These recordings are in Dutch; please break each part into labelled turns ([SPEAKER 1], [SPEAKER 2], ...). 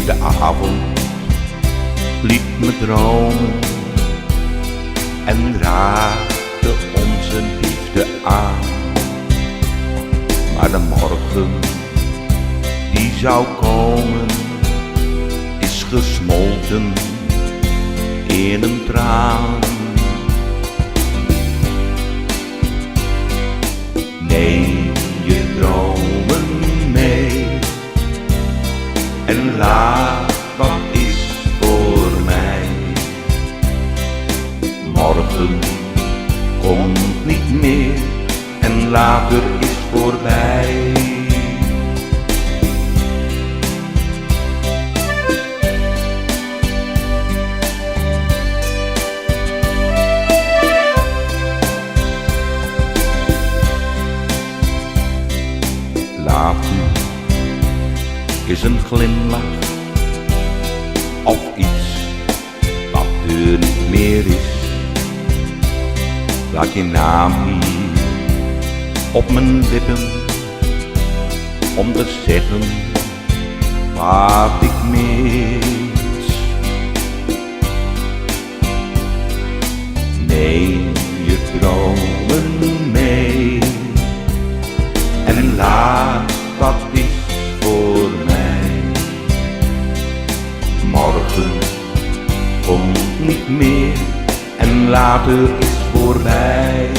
[SPEAKER 1] De avond liet me dromen en raakte onze liefde aan. Maar de morgen die zou komen is gesmolten in een traan. Neem je dromen mee en laat wat is voor mij. Morgen komt niet meer en later is voorbij. Later is een glimlach of iets wat er niet meer is. Laat je naam hier op mijn lippen om te zeggen wat ik mis. Neem je dromen mee en laat wat is voor mij. Morgen komt niet meer en later is voorbij.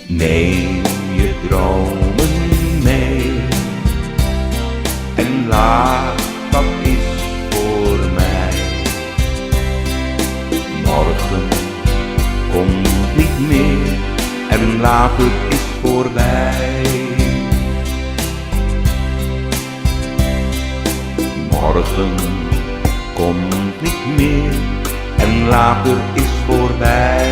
[SPEAKER 1] Neem je dromen mee en laat wat is voor mij. Morgen komt niet meer en later is voorbij. Morgen komt niet meer en later is voorbij.